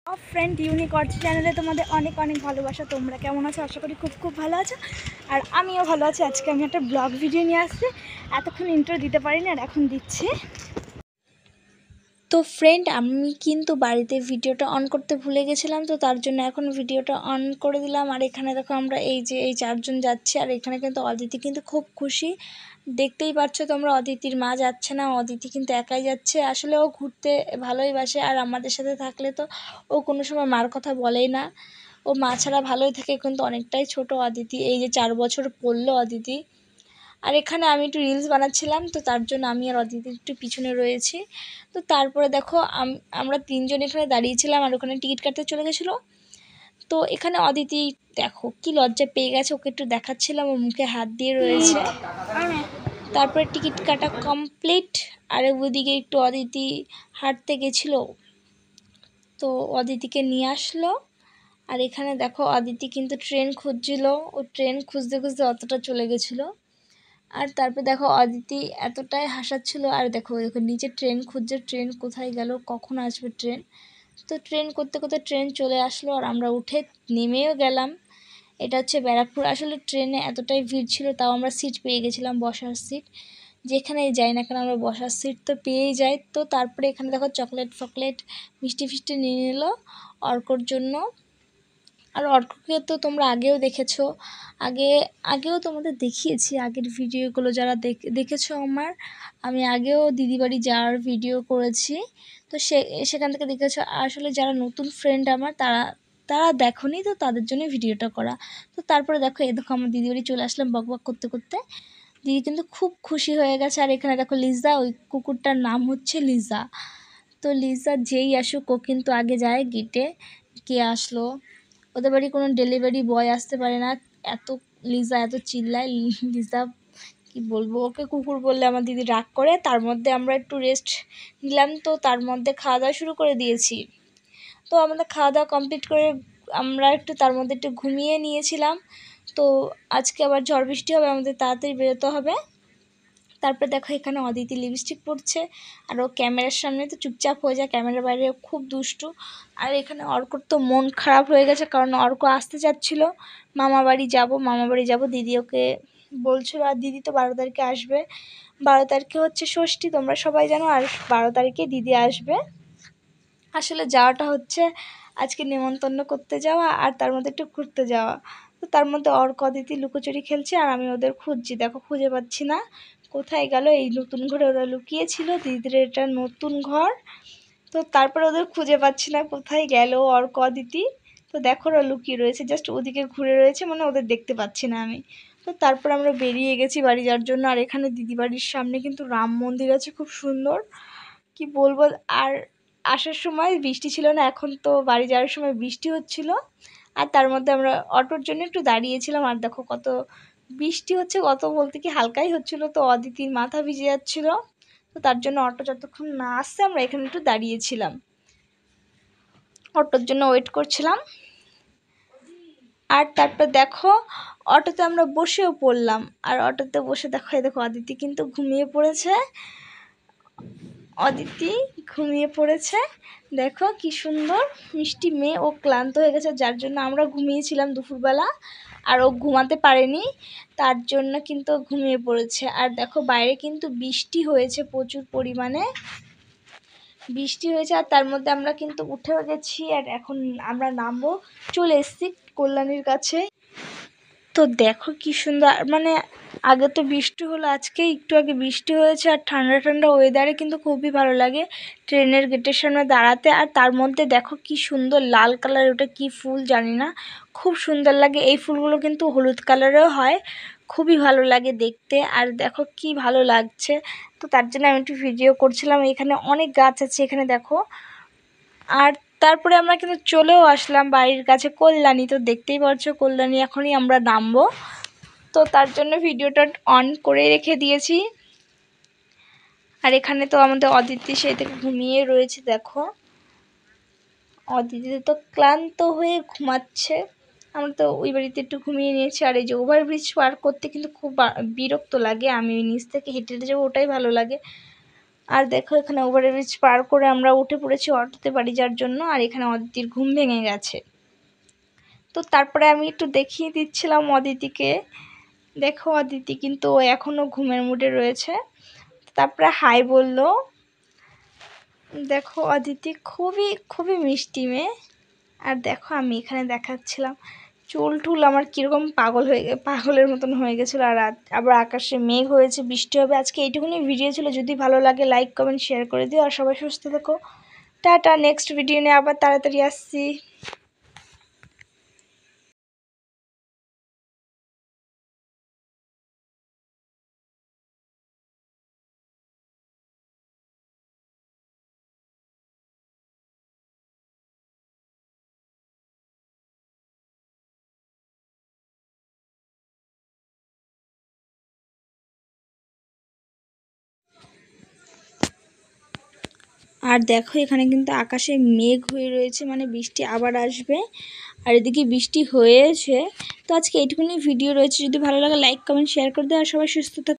Friend unique अर्थ चैनले तुम्हारे अनेक अनेक भालोबासा। তোমরা কেমন আছো? আশা করি খুব খুব ভালো আছো। আর আমিও ভালো আছি। আজকে আমি একটা ব্লগ ভিডিও নিয়ে আসছি। এতক্ষণ ইন্ট্রো দিতে পারিনি আর এখন দিচ্ছি। তো ফ্রেন্ড আমি কিন্তু বাড়িতে ভিডিওটা অন করতে ভুলে গেছিলাম, তো তার জন্য এখন ভিডিওটা অন করে দিলাম। আর এখানে দেখো আমরা এই চারজন যাচ্ছি। আর এখানে কিন্তু অদিতি কিন্তু খুব খুশি, দেখতেই পাচ্ছ তোমরা। অদিতির মা যাচ্ছে না, অদিতি কিন্তু একাই যাচ্ছে। আসলে ও ঘুরতে ভালোই বাসে, আর আমাদের সাথে থাকলে তো ও কোনো সময় মার কথা বলেই না। ও মা ছাড়া ভালোই থাকে, কিন্তু অনেকটাই ছোট অদিতি। এই যে 4 বছর পড়লো অদিতি। আর এখানে আমি একটু রিলস বানাচ্ছিলাম, তো তার জন্য আমি আর অদিতি একটু পিছনে রয়েছি। তো তারপরে দেখো আমরা 3 জন এখানে দাঁড়িয়েছিলাম, আর ওখানে টিকিট কাটতে চলে গেছিলো। তো এখানে অদিতি দেখো কি লজ্জা পেয়ে গেছে, ওকে একটু দেখাচ্ছিলাম, ও মুখে হাত দিয়ে রয়েছে। তারপরে টিকিট কাটা কমপ্লিট। আর ওদিকে একটু অদিতি হাঁটতে গেছিলো, তো অদিতিকে নিয়ে আসলো। আর এখানে দেখো অদিতি কিন্তু ট্রেন খুঁজছিল, ও ট্রেন খুঁজতে খুঁজতে অতটা চলে গেছিলো। আর তারপর দেখো অদিতি এতটাই হাসাচ্ছিল। আর দেখো নিচে ট্রেন খুঁজছে, ট্রেন কোথায় গেল, কখন আসবে ট্রেন। তো ট্রেন করতে করতে ট্রেন চলে আসলো, আর আমরা উঠে নেমেও গেলাম। এটা হচ্ছে ব্যারাকপুর। আসলে ট্রেনে এতটাই ভিড় ছিল, তাও আমরা সিট পেয়ে গেছিলাম, বসার সিট। যেখানেই যাই না কেন আমরা বসার সিট তো পেয়েই যাই। তো তারপরে এখানে দেখো চকলেট ফকলেট মিষ্টি ফিষ্টি নিয়ে নিল অর্কর জন্য। আর অর্ককে তো তোমরা আগেও দেখেছো, আগেও তোমাদের দেখিয়েছি আগের ভিডিওগুলো যারা দেখেছো আমি আগেও দিদি বাড়ি যাওয়ার ভিডিও করেছি, তো সেখান থেকে দেখেছো। আসলে যারা নতুন ফ্রেন্ড আমার তারা দেখোনি, তো তাদের জন্য ভিডিওটা করা। তো তারপরে দেখো দেখো আমার দিদি বাড়ি চলে আসলাম বকবক করতে করতে। দিদি কিন্তু খুব খুশি হয়ে গেছে। আর এখানে দেখো লিজা, ওই কুকুরটার নাম হচ্ছে লিজা। তো লিজা যেই আসুক ও কিন্তু আগে যায় গেটে, কে আসলো। ওদের বাড়ি কোনো ডেলিভারি বয় আসতে পারে না, এত লিজা এত চিল্লায়। লিজা কি বলবো, ওকে কুকুর বললে আমার দিদি রাগ করে। তার মধ্যে আমরা একটু রেস্ট নিলাম, তো তার মধ্যে খাওয়া দাওয়া শুরু করে দিয়েছি। তো আমাদের খাওয়া দাওয়া কমপ্লিট করে আমরা একটু তার মধ্যে একটু ঘুমিয়ে নিয়েছিলাম। তো আজকে আবার ঝড় বৃষ্টি হবে, আমাদের তাড়াতাড়ি বেরোতে হবে। তারপরে দেখো এখানে অদিতি লিপস্টিক পরছে, আর ও ক্যামেরার সামনে তো চুপচাপ হয়ে যায়, ক্যামেরার বাইরে খুব দুষ্টু। আর এখানে অর্কর তো মন খারাপ হয়ে গেছে, কারণ অর্ক আসতে চাচ্ছিল, মামা বাড়ি যাব। দিদি ওকে বলছিল, আর দিদি তো 12 তারিখে আসবে। 12 তারিখে হচ্ছে ষষ্ঠী, তোমরা সবাই জানো। আর 12 তারিখে দিদি আসবে। আসলে যাওয়াটা হচ্ছে আজকে নেমন্তন্ন করতে যাওয়া, আর তার মধ্যে একটু ঘুরতে যাওয়া। তো তার মধ্যে অর্ক অদিতি লুকোচুরি খেলছে, আর আমি ওদের খুঁজছি। দেখো খুঁজে পাচ্ছি না, কোথায় গেল। এই নতুন ঘরে ওরা লুকিয়েছিল, দিদির এটা নতুন ঘর। তো তারপরে ওদের খুঁজে পাচ্ছি না, কোথায় গেল অর্ক অদিতি। তো দেখো ওরা লুকিয়ে রয়েছে, জাস্ট ওদিকে ঘুরে রয়েছে, মানে ওদের দেখতে পাচ্ছি না আমি। তো তারপর আমরা বেরিয়ে গেছি বাড়ি যাওয়ার জন্য। আর এখানে দিদি বাড়ির সামনে কিন্তু রাম মন্দির আছে, খুব সুন্দর, কি বলবো। আর আসার সময় বৃষ্টি ছিল না, এখন তো বাড়ি যাওয়ার সময় বৃষ্টি হচ্ছিল। আর তার মধ্যে আমরা অটোর জন্য একটু দাঁড়িয়েছিলাম। আর দেখো কত বৃষ্টি হচ্ছে, কত বলতে কি হালকাই হচ্ছিল, তো অদিতির মাথা ভিজে যাচ্ছিল। তো তার জন্য অটো যতক্ষণ না আসছে আমরা এখানে একটু দাঁড়িয়েছিলাম, অটোর জন্য ওয়েট করছিলাম। আর তারপর দেখো অটোতে আমরা বসেও পড়লাম। আর অটোতে বসে দেখো দেখো অদিতি কিন্তু ঘুমিয়ে পড়েছে। দেখো কি সুন্দর মিষ্টি মেয়ে। ও ক্লান্ত হয়ে গেছে, যার জন্য আমরা ঘুমিয়েছিলাম দুপুরবেলা, আর ও ঘুমাতে পারেনি, তার জন্য কিন্তু ঘুমিয়ে পড়েছে। আর দেখো বাইরে কিন্তু বৃষ্টি হয়েছে, প্রচুর পরিমাণে বৃষ্টি হয়েছে। আর তার মধ্যে আমরা কিন্তু উঠেও গেছি, আর এখন আমরা নামবো, চলে এসেছি কল্যাণীর কাছে। তো দেখো কি সুন্দর, মানে আগে তো বৃষ্টি হলো, আজকে একটু আগে বৃষ্টি হয়েছে। আর ঠান্ডা ঠান্ডা ওয়েদারে কিন্তু খুবই ভালো লাগে ট্রেনের গেটের সামনে দাঁড়াতে। আর তার মধ্যে দেখো কি সুন্দর লাল কালার, ওটা কি ফুল জানি না, খুব সুন্দর লাগে। এই ফুলগুলো কিন্তু হলুদ কালারেও হয়, খুবই ভালো লাগে দেখতে। আর দেখো কি ভালো লাগছে, তো তার জন্য আমি একটু ভিডিও করছিলাম। এখানে অনেক গাছ আছে, এখানে দেখো। আর তারপরে আমরা কিন্তু চলেও আসলাম বাড়ির কাছে কল্যাণী। তো দেখতেই পাচ্ছ কল্যাণী এখনই আমরা নামবো, তো তার জন্য ভিডিওটা অন করে রেখে দিয়েছি। আর এখানে তো আমাদের অদিতি সেই থেকে ঘুমিয়ে রয়েছে। দেখো অদিতি তো ক্লান্ত হয়ে ঘুমাচ্ছে, আমরা তো ওই বাড়িতে একটু ঘুমিয়ে নিয়েছি। আর এই যে ওভারব্রিজ পার করতে কিন্তু খুব বিরক্ত লাগে, আমি নিচ থেকে হেঁটে হেঁটে যাবো, ওটাই ভালো লাগে। আর দেখো এখানে ওভারব্রিজ পার করে আমরা উঠে পড়েছি অটোতে বাড়ি যাওয়ার জন্য। আর এখানে অদিতির ঘুম ভেঙে গেছে, তো তারপরে আমি একটু দেখিয়ে দিচ্ছিলাম অদিতিকে। দেখো অদিতি কিন্তু এখনও ঘুমের মুডে রয়েছে। তারপরে হাই বলল। দেখো অদিতি খুবই খুবই মিষ্টি মেয়ে। আর দেখো আমি এখানে দেখাচ্ছিলাম চুল টুল আমার কীরকম পাগলের মতন হয়ে গেছিলো। আর আবার আকাশে মেঘ হয়েছে, বৃষ্টি হবে আজকে। এইটুকুনি ভিডিও ছিল, যদি ভালো লাগে লাইক কমেন্ট শেয়ার করে দিও। আর সবাই সুস্থ থেকো। টাটা, নেক্সট ভিডিও নিয়ে আবার তাড়াতাড়ি আসছি। আর দেখো এখানে কিন্তু আকাশে মেঘ হয়ে রয়েছে, মানে বৃষ্টি আবার আসবে। আর এদিকে বৃষ্টি হয়েছে। তো আজকে এইটুকুনি ভিডিও রয়েছে, যদি ভালো লাগে লাইক কমেন্ট শেয়ার করে দিও। আর সবাই সুস্থ থাকো।